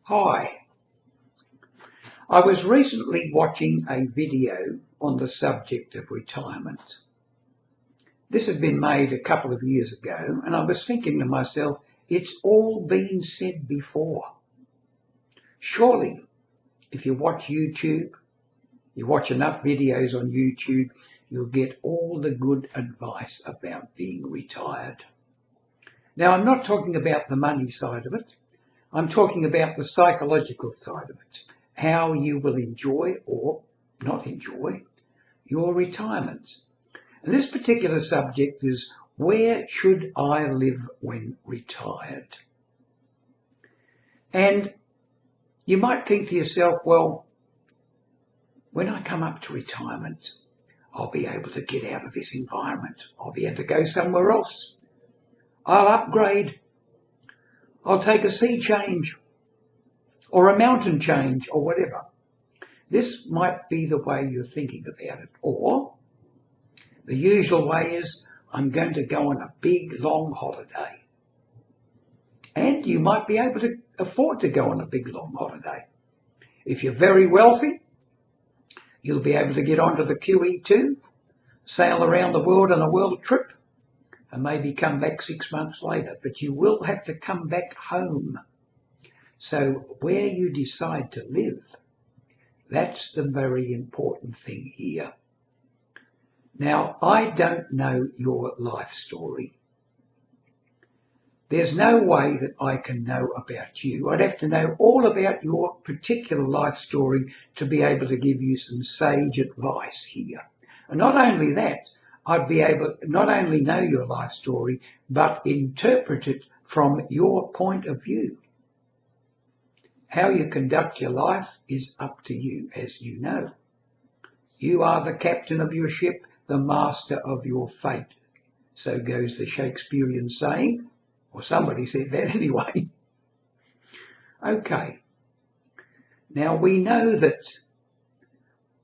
Hi, I was recently watching a video on the subject of retirement. This had been made a couple of years ago, and I was thinking to myself, it's all been said before. Surely, if you watch YouTube, you watch enough videos on YouTube, you'll get all the good advice about being retired. Now, I'm not talking about the money side of it. I'm talking about the psychological side of it, how you will enjoy or not enjoy your retirement. And this particular subject is, where should I live when retired? And you might think to yourself, well, when I come up to retirement, I'll be able to get out of this environment. I'll be able to go somewhere else. I'll upgrade. I'll take a sea change or a mountain change or whatever. This might be the way you're thinking about it. Or the usual way is, I'm going to go on a big long holiday. And you might be able to afford to go on a big long holiday. If you're very wealthy, you'll be able to get onto the QE2, sail around the world on a world trip, and maybe come back 6 months later. But you will have to come back home. So where you decide to live, that's the very important thing here. Now, I don't know your life story. There's no way that I can know about you. I'd have to know all about your particular life story to be able to give you some sage advice here. And not only that, I'd be able to not only know your life story, but interpret it from your point of view. How you conduct your life is up to you, as you know. You are the captain of your ship, the master of your fate. So goes the Shakespearean saying, or somebody said that anyway. Okay. Now we know that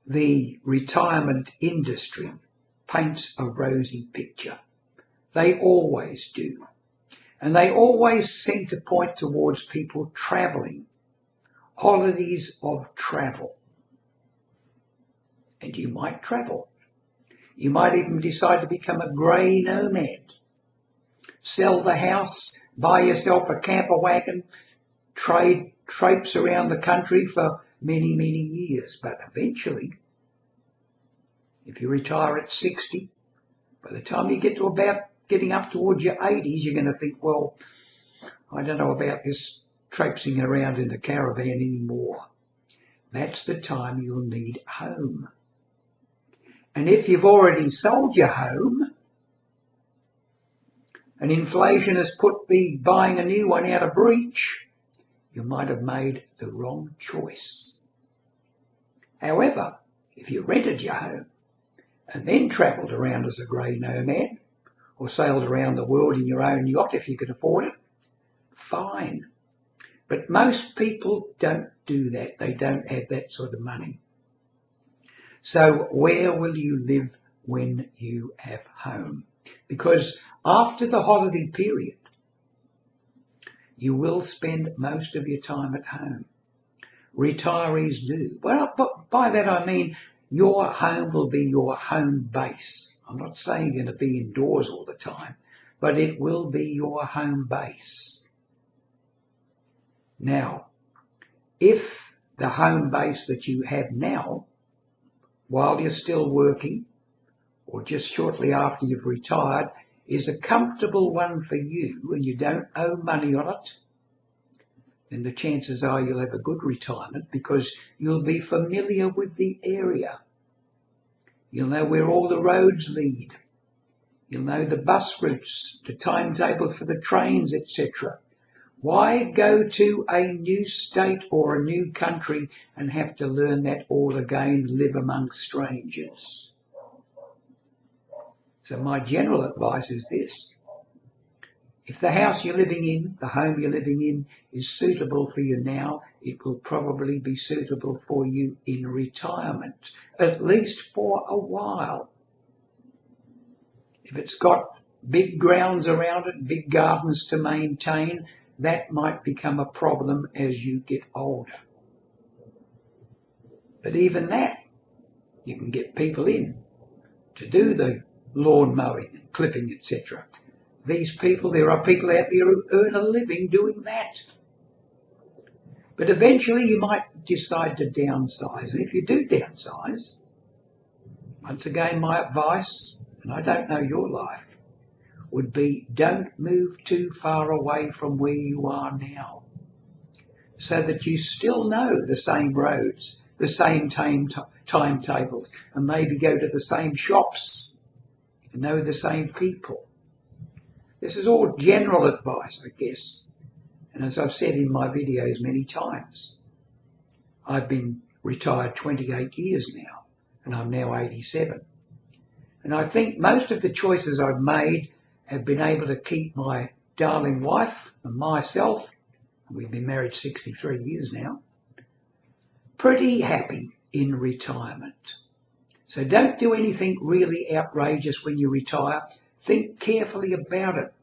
the retirement industry paints a rosy picture. They always do. And they always seem to point towards people travelling. Holidays of travel. And you might travel. You might even decide to become a grey nomad. Sell the house, buy yourself a camper wagon, traipse around the country for many, many years. But eventually, if you retire at 60, by the time you get to about getting up towards your 80s, you're going to think, well, I don't know about this traipsing around in the Caravan anymore. That's the time you'll need home. And if you've already sold your home and inflation has put the buying a new one out of reach, you might have made the wrong choice. However, if you rented your home and then travelled around as a grey nomad or sailed around the world in your own yacht if you could afford it, fine. But most people don't do that. They don't have that sort of money. So where will you live when you have home? Because after the holiday period, you will spend most of your time at home. Retirees do. Well, but by that I mean your home will be your home base. I'm not saying you're going to be indoors all the time, but it will be your home base. Now, if the home base that you have now, while you're still working, or just shortly after you've retired, is a comfortable one for you and you don't owe money on it, then the chances are you'll have a good retirement because you'll be familiar with the area. You'll know where all the roads lead. You'll know the bus routes, the timetables for the trains, etc. Why go to a new state or a new country and have to learn that all again, live amongst strangers? So my general advice is this. If the house you're living in, the home you're living in, is suitable for you now, it will probably be suitable for you in retirement, at least for a while. If it's got big grounds around it, big gardens to maintain, that might become a problem as you get older. But even that, you can get people in to do the lawn mowing and clipping, etc. These people, there are people out there who earn a living doing that. But eventually you might decide to downsize. And if you do downsize, once again my advice, and I don't know your life, would be don't move too far away from where you are now, so that you still know the same roads, the same timetables, and maybe go to the same shops and know the same people. This is all general advice, I guess. And as I've said in my videos many times, I've been retired 28 years now, and I'm now 87. And I think most of the choices I've made have been able to keep my darling wife and myself, and we've been married 63 years now, pretty happy in retirement. So don't do anything really outrageous when you retire. Think carefully about it.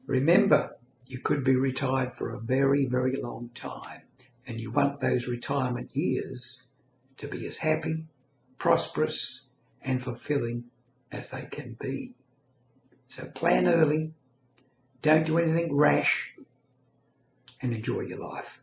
Remember, you could be retired for a very, very long time, and you want those retirement years to be as happy, prosperous, and fulfilling as they can be. So plan early, don't do anything rash, and enjoy your life.